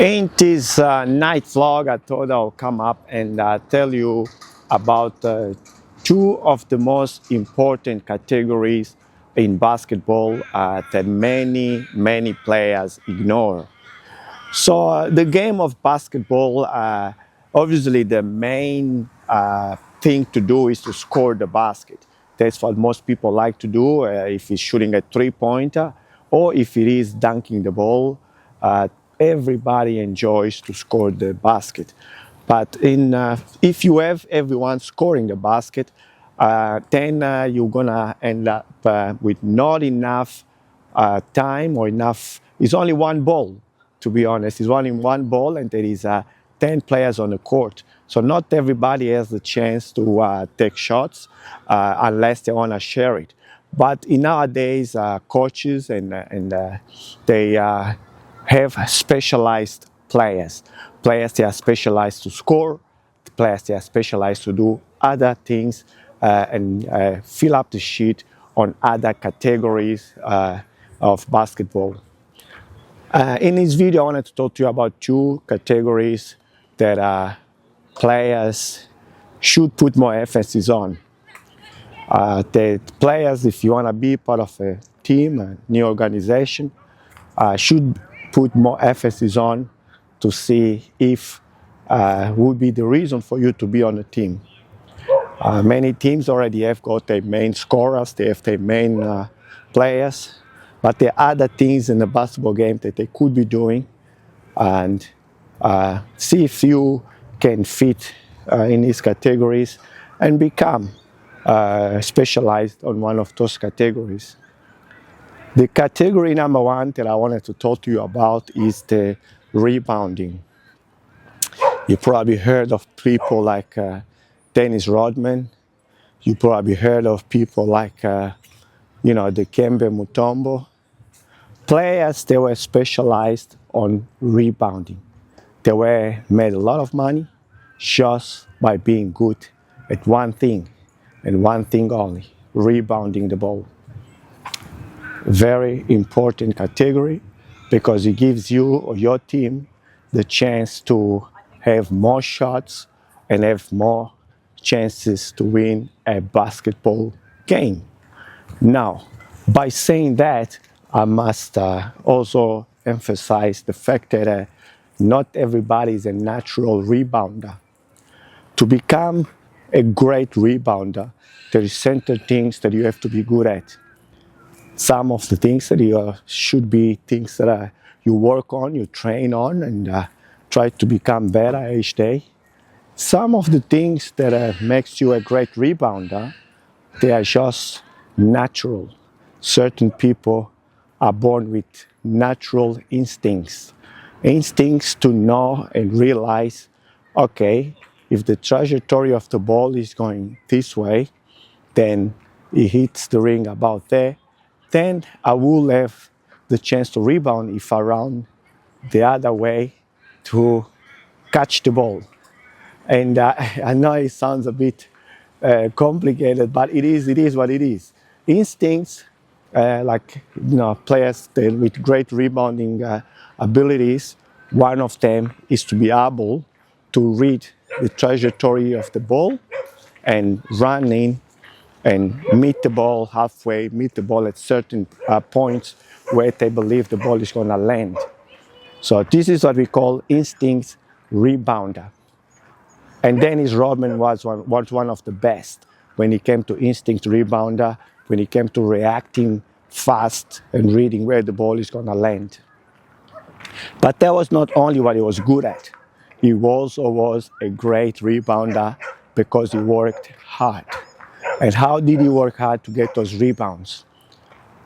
In this night vlog, I thought I'll come up and tell you about two of the most important categories in basketball that many players ignore. So the game of basketball, obviously the main thing to do is to score the basket. That's what most people like to do if it's shooting a three-pointer or if it is dunking the ball. Uh, Everybody enjoys to score the basket. But if you have everyone scoring the basket, then you're gonna end up with not enough time or enough. It's only one ball, to be honest. It's only one ball, and there is 10 players on the court. So not everybody has the chance to take shots unless they want to share it. But in nowadays, coaches and they have specialized players. Players that are specialized to score, players that are specialized to do other things and fill up the sheet on other categories of basketball. In this video, I wanted to talk to you about two categories that players should put more emphasis on. The players, if you want to be part of a team, a new organization, should put more emphasis on to see if would be the reason for you to be on a team. Many teams already have got their main scorers, they have their main players, but there are other things in the basketball game that they could be doing, and see if you can fit in these categories and become specialized on one of those categories. The category number one that I wanted to talk to you about is the rebounding. You probably heard of people like Dennis Rodman. You probably heard of people like, the Kembe Mutombo. Players, they were specialized on rebounding. They were made a lot of money just by being good at one thing and one thing only, rebounding the ball. Very important category because it gives you or your team the chance to have more shots and have more chances to win a basketball game. Now, by saying that, I must also emphasize the fact that not everybody is a natural rebounder. To become a great rebounder, there is certain things that you have to be good at. Some of the things that you should be things that you work on, you train on, and try to become better each day. Some of the things that makes you a great rebounder, they are just natural. Certain people are born with natural instincts to know and realize, okay, if the trajectory of the ball is going this way, then it hits the ring about there, then I will have the chance to rebound if I run the other way to catch the ball. And I know it sounds a bit complicated, but it is what it is. Instincts, players with great rebounding abilities, one of them is to be able to read the trajectory of the ball and run in and meet the ball halfway, meet the ball at certain points where they believe the ball is going to land. So this is what we call instinct rebounder. And Dennis Rodman was one of the best when it came to instinct rebounder, when it came to reacting fast and reading where the ball is going to land. But that was not only what he was good at. He also was a great rebounder because he worked hard. And how did he work hard to get those rebounds?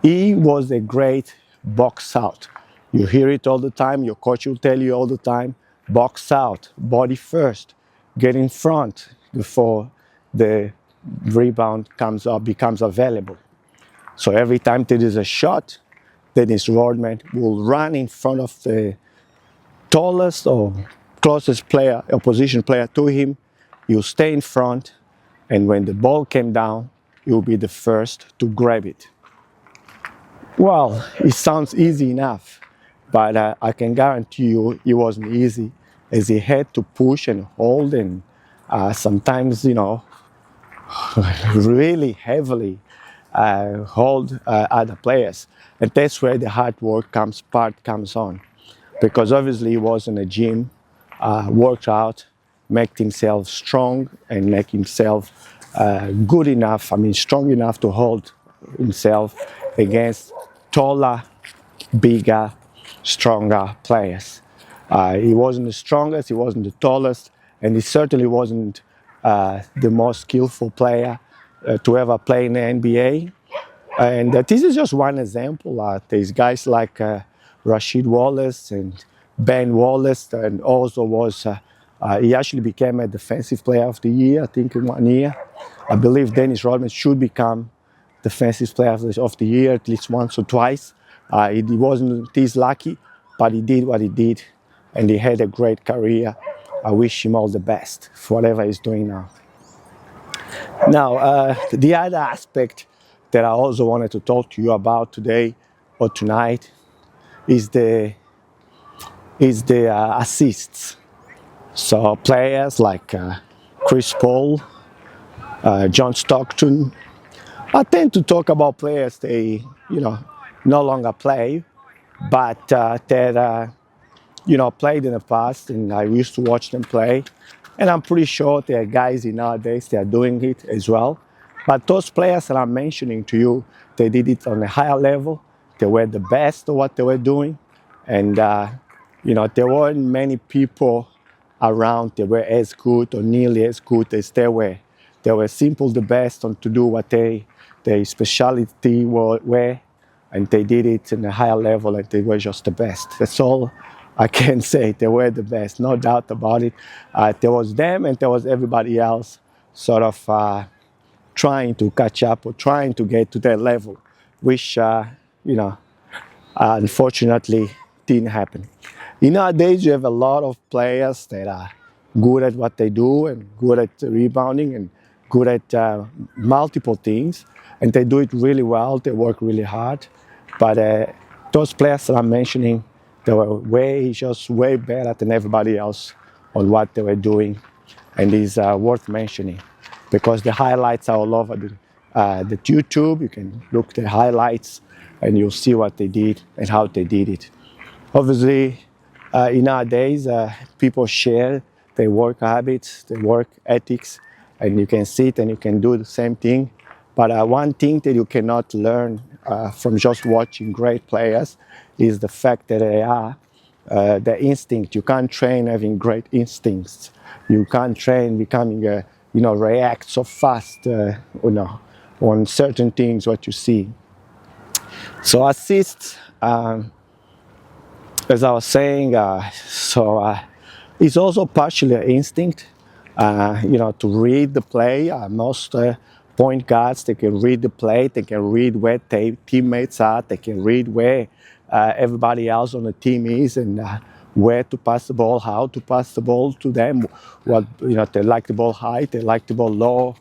He was a great box out. You hear it all the time. Your coach will tell you all the time, box out, body first, get in front before the rebound becomes available. So every time there is a shot, Dennis Rodman will run in front of the tallest or closest player, opposition player to him. He'll stay in front, and when the ball came down, you'll be the first to grab it. Well, it sounds easy enough, but I can guarantee you it wasn't easy, as he had to push and hold and sometimes, really heavily hold other players. And that's where the hard work comes on. Because obviously he was in a gym, worked out, make himself strong and make himself good enough, strong enough to hold himself against taller, bigger, stronger players. He wasn't the strongest, he wasn't the tallest, and he certainly wasn't the most skillful player to ever play in the NBA. And this is just one example. There's guys like Rashid Wallace and Ben Wallace, and also he actually became a defensive player of the year, I think, in 1 year. I believe Dennis Rodman should become defensive player of the year at least once or twice. He wasn't this lucky, but he did what he did, and he had a great career. I wish him all the best for whatever he's doing now. Now, the other aspect that I also wanted to talk to you about today or tonight is the assists. So players like Chris Paul, John Stockton. I tend to talk about players they no longer play, but that played in the past, and I used to watch them play. And I'm pretty sure there are guys nowadays that are doing it as well. But those players that I'm mentioning to you, they did it on a higher level. They were the best at what they were doing. And, there weren't many people around that were as good or nearly as good as they were. They were simply the best on to do what their specialty were. And they did it in a higher level, and they were just the best. That's all I can say. They were the best, no doubt about it. There was them and there was everybody else sort of trying to catch up or trying to get to their level, which, unfortunately didn't happen. Nowadays, you have a lot of players that are good at what they do and good at rebounding and good at multiple things, and they do it really well. They work really hard. But those players that I'm mentioning, they were way better than everybody else on what they were doing, and it's worth mentioning because the highlights are all over the YouTube. You can look at the highlights and you'll see what they did and how they did it. Obviously, nowadays, people share their work habits, their work ethics, and you can see it and you can do the same thing. But one thing that you cannot learn from just watching great players is the fact that they are the instinct. You can't train having great instincts. You can't train becoming react so fast on certain things what you see. So assists, as I was saying, it's also partially an instinct. To read the play. Most point guards, they can read the play, they can read where teammates are, they can read where everybody else on the team is, and where to pass the ball, how to pass the ball to them, what they like the ball high, they like the ball low,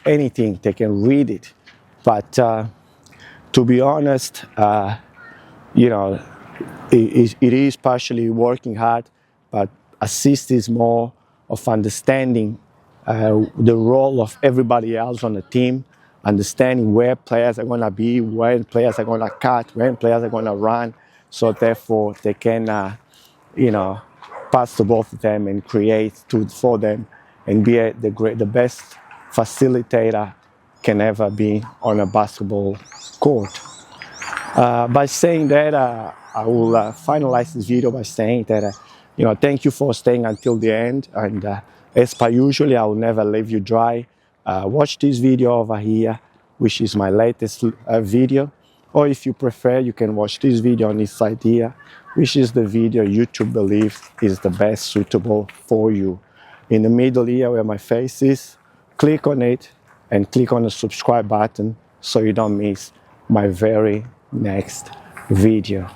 anything, they can read it. But to be honest, it is partially working hard, but assist is more of understanding the role of everybody else on the team, understanding where players are going to be, when players are going to cut, when players are going to run, so therefore they can, pass the ball to them and create for them and be the best facilitator can ever be on a basketball court. By saying that, I will finalize this video by saying that, thank you for staying until the end. And as per usual, I will never leave you dry. Watch this video over here, which is my latest video. Or if you prefer, you can watch this video on this side here, which is the video YouTube believes is the best suitable for you. In the middle here where my face is, click on it and click on the subscribe button so you don't miss my very next video.